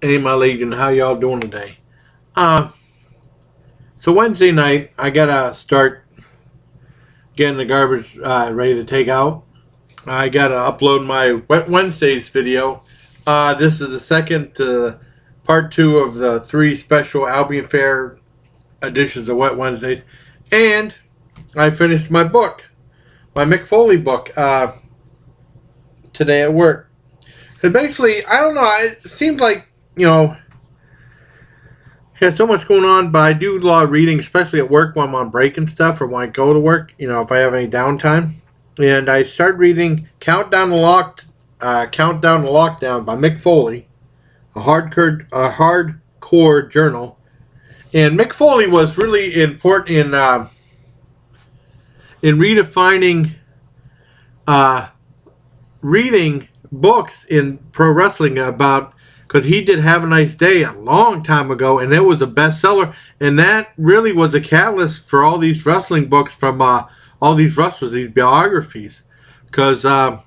Hey, my legion, how y'all doing today? Uh, so Wednesday night, I gotta start getting the garbage ready to take out. I gotta upload my Wet Wednesdays video. This is the second part two of the three special Albion Fair editions of Wet Wednesdays, and I finished my book, my Mick Foley book, today at work. And basically, I don't know. It seems like had so much going on, but I do a lot of reading, especially at work when I'm on break and stuff, or when I go to work. If I have any downtime, and I start reading Countdown to Lockdown" by Mick Foley, a hardcore journal. And Mick Foley was really important in redefining uh, reading books in pro wrestling about, because he did Have a Nice Day a long time ago, and it was a bestseller, and that really was a catalyst for all these wrestling books from all these wrestlers, these biographies, because the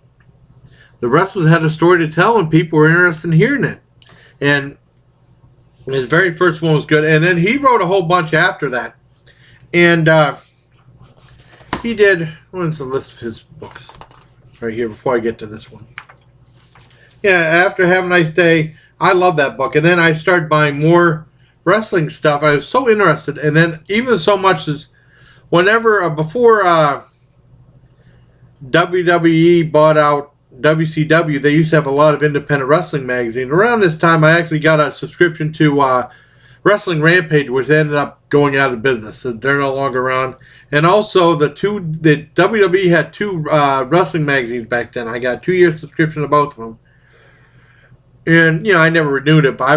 wrestlers had a story to tell, and people were interested in hearing it. And his very first one was good, and then he wrote a whole bunch after that, and he did. What's the list of his books right here before I get to this one? Yeah, after Have a Nice Day, I love that book. And then I started buying more wrestling stuff. I was so interested. And then even so much as before WWE bought out WCW, they used to have a lot of independent wrestling magazines. Around this time, I actually got a subscription to Wrestling Rampage, which ended up going out of business. So they're no longer around. And also, the WWE had two wrestling magazines back then. I got a 2-year subscription to both of them. And, I never renewed it, but I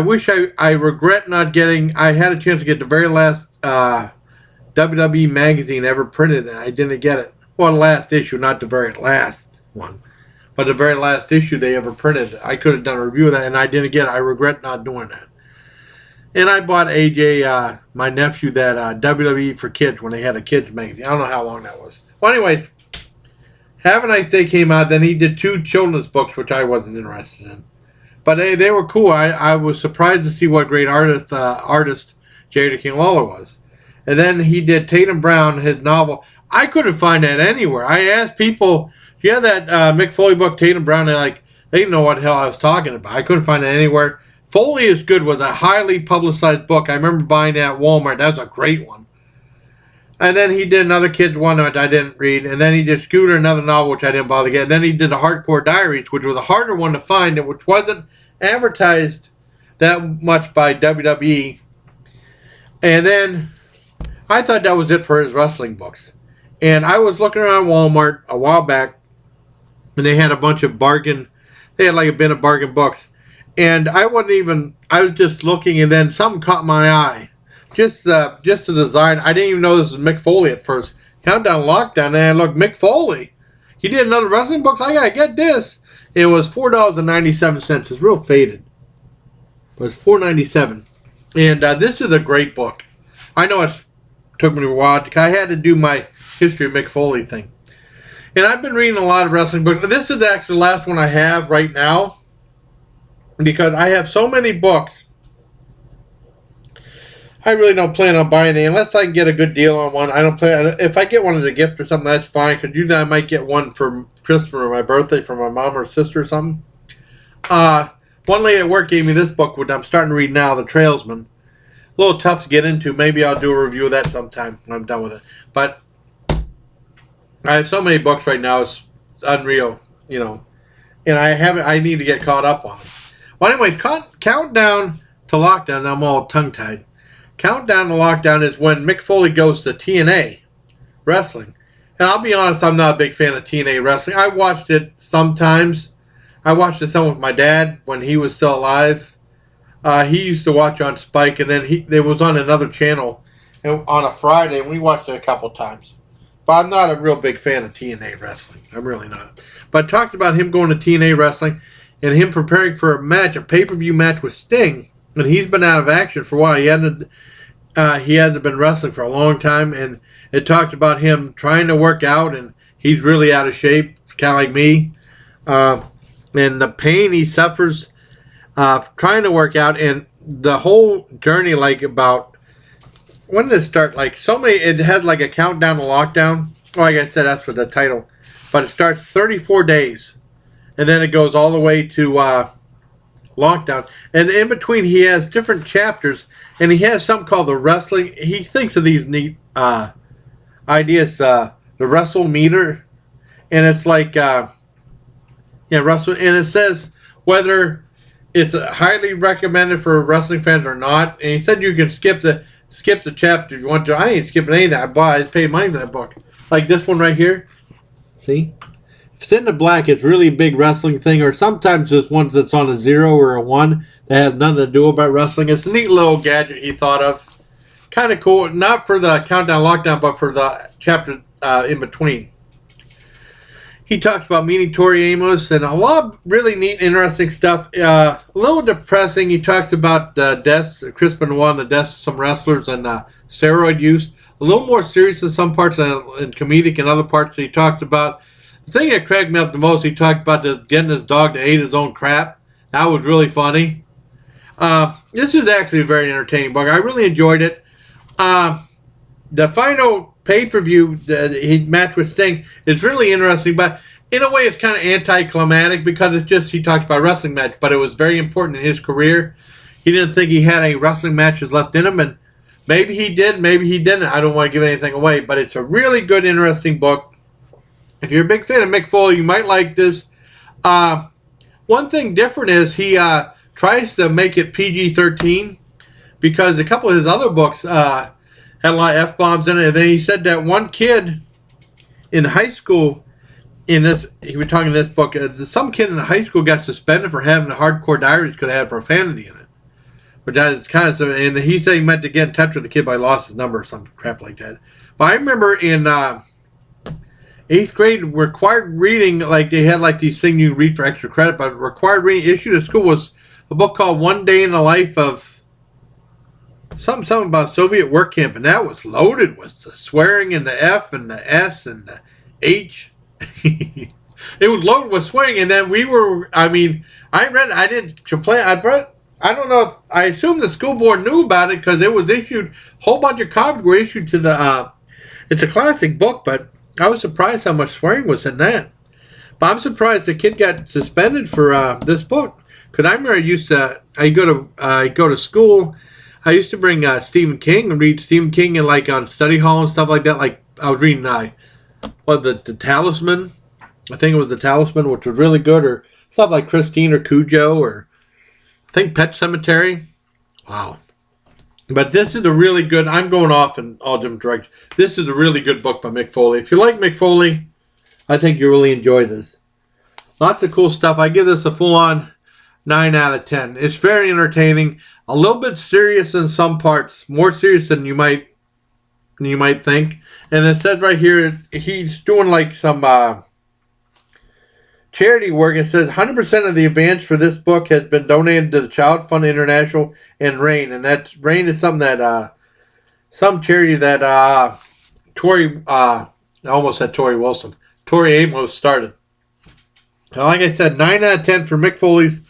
regret not getting, I had a chance to get the very last WWE magazine ever printed, and I didn't get it. Well, the last issue, not the very last one, but the very last issue they ever printed. I could have done a review of that, and I didn't get it. I regret not doing that. And I bought AJ, my nephew, that WWE for Kids when they had a kids magazine. I don't know how long that was. Well, anyways, Have a Nice Day came out, then he did 2 children's books, which I wasn't interested in. But they were cool. I was surprised to see what great artist Jada King Lawler was. And then he did Tatum Brown, his novel. I couldn't find that anywhere. I asked people, "Do you have that Mick Foley book, Tatum Brown?" They didn't know what the hell I was talking about. I couldn't find it anywhere. Foley is Good was a highly publicized book. I remember buying that at Walmart. That was a great one. And then he did another kid's one that I didn't read. And then he did Scooter, another novel, which I didn't bother to get. And then he did the Hardcore Diaries, which was a harder one to find, and which wasn't advertised that much by WWE. And then I thought that was it for his wrestling books. And I was looking around Walmart a while back, and they had a bunch of they had like a bin of bargain books. And I was just looking, and then something caught my eye. Just the design. I didn't even know this was Mick Foley at first. Countdown Lockdown, and I looked, Mick Foley. He did another wrestling book. I gotta get this. It was $4.97. It's real faded, but it's $4.97. And this is a great book. I know it took me a while. I had to do my history of Mick Foley thing. And I've been reading a lot of wrestling books. This is actually the last one I have right now, because I have so many books. I really don't plan on buying any unless I can get a good deal on one. I don't plan. If I get one as a gift or something, that's fine. Because usually I might get one for Christmas or my birthday from my mom or sister or something. One lady at work gave me this book, which I'm starting to read now, The Trailsman. A little tough to get into. Maybe I'll do a review of that sometime when I'm done with it. But I have so many books right now, it's unreal, And I need to get caught up on them. Well, anyways, Countdown to Lockdown. I'm all tongue-tied. Countdown to Lockdown is when Mick Foley goes to TNA Wrestling. And I'll be honest, I'm not a big fan of TNA Wrestling. I watched it sometimes. I watched it some with my dad when he was still alive. He used to watch on Spike, and then it was on another channel on a Friday, and we watched it a couple times. But I'm not a real big fan of TNA Wrestling. I'm really not. But it talks about him going to TNA Wrestling and him preparing for a pay-per-view match with Sting. And he's been out of action for a while. He hasn't been wrestling for a long time. And it talks about him trying to work out, and he's really out of shape, kind of like me. And the pain he suffers trying to work out, and the whole journey, like about when did it start? Like so many, it had like a countdown to lockdown. Well, like I said, that's what the title. But it starts 34 days, and then it goes all the way to lockdown. And in between, he has different chapters, and he has something called the wrestling. He thinks of these neat ideas. The wrestle meter, and it's like wrestle, and it says whether it's highly recommended for wrestling fans or not. And he said you can skip the chapter if you want to. I ain't skipping any of that. I paid money for that book. Like this one right here. See? If it's in the black, it's really a big wrestling thing. Or sometimes there's ones that's on a 0 or a 1 that have nothing to do about wrestling. It's a neat little gadget he thought of. Kind of cool. Not for the countdown lockdown, but for the chapters in between. He talks about meeting Tori Amos and a lot of really neat, interesting stuff. A little depressing. He talks about the deaths, Chris Benoit, the deaths of some wrestlers, and steroid use. A little more serious in some parts and comedic in other parts. He talks about the thing that cracked me up the most. He talked about getting his dog to eat his own crap. That was really funny. This is actually a very entertaining book. I really enjoyed it. The final pay-per-view that he matched with Sting is really interesting, but in a way it's kind of anticlimactic because it's just he talks about a wrestling match, but it was very important in his career. He didn't think he had any wrestling matches left in him, and maybe he did, maybe he didn't. I don't want to give anything away, but it's a really good, interesting book. If you're a big fan of Mick Foley, you might like this. One thing different is he tries to make it PG-13 because a couple of his other books had a lot of F-bombs in it. And then he said that one kid in high school, he was talking in this book, some kid in high school got suspended for having hardcore diaries because they had profanity in it. But that's kind of, and he said he meant to get in touch with the kid, but I lost his number or some crap like that. But I remember in 8th grade, required reading, like they had like these things you can read for extra credit, but required reading issued at school was a book called One Day in the Life of something about Soviet work camp, and that was loaded with the swearing and the F and the S and the H. It was loaded with swearing, and then I read it, I didn't complain. I don't know if, I assume the school board knew about it because it was issued, a whole bunch of copies were issued to the, it's a classic book, but I was surprised how much swearing was in that. But I'm surprised the kid got suspended for this book. Because I remember I go to school, I used to bring Stephen King and read Stephen King and like on study hall and stuff like that. Like I was reading the Talisman. I think it was the Talisman, which was really good, or stuff like Christine or Cujo, or I think Pet Cemetery. Wow. But this is a really good, I'm going off in all different directions. This is a really good book by Mick Foley. If you like Mick Foley, I think you'll really enjoy this. Lots of cool stuff. I give this a full-on 9 out of 10. It's very entertaining. A little bit serious in some parts. More serious than you might think. And it says right here, he's doing like some charity work. It says 100% of the advance for this book has been donated to the Child Fund International and RAIN. And that RAIN is something that some charity that Tori, I almost said Tori Wilson, Tori Amos started. Now, like I said, 9 out of 10 for Mick Foley's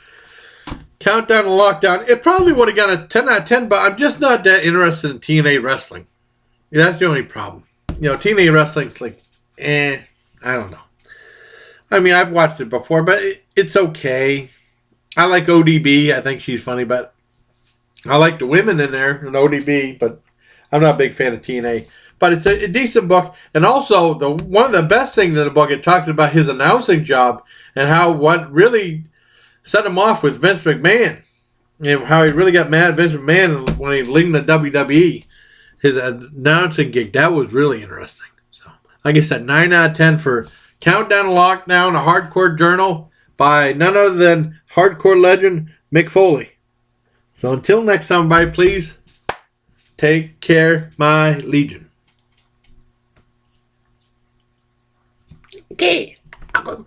Countdown to Lockdown. It probably would have got a 10 out of 10, but I'm just not that interested in TNA wrestling. Yeah, that's the only problem. You know, TNA wrestling's like, I don't know. I mean, I've watched it before, but it's okay. I like ODB. I think she's funny, but I like the women in there in ODB, but I'm not a big fan of TNA. But it's a decent book. And also, one of the best things in the book, it talks about his announcing job and what really set him off with Vince McMahon. And how he really got mad at Vince McMahon when he leaving the WWE. His announcing gig, that was really interesting. So, like I said, 9 out of 10 for Countdown to Lockdown, a hardcore journal by none other than hardcore legend Mick Foley. So until next time, everybody, please take care, my legion. Okay, I'll go.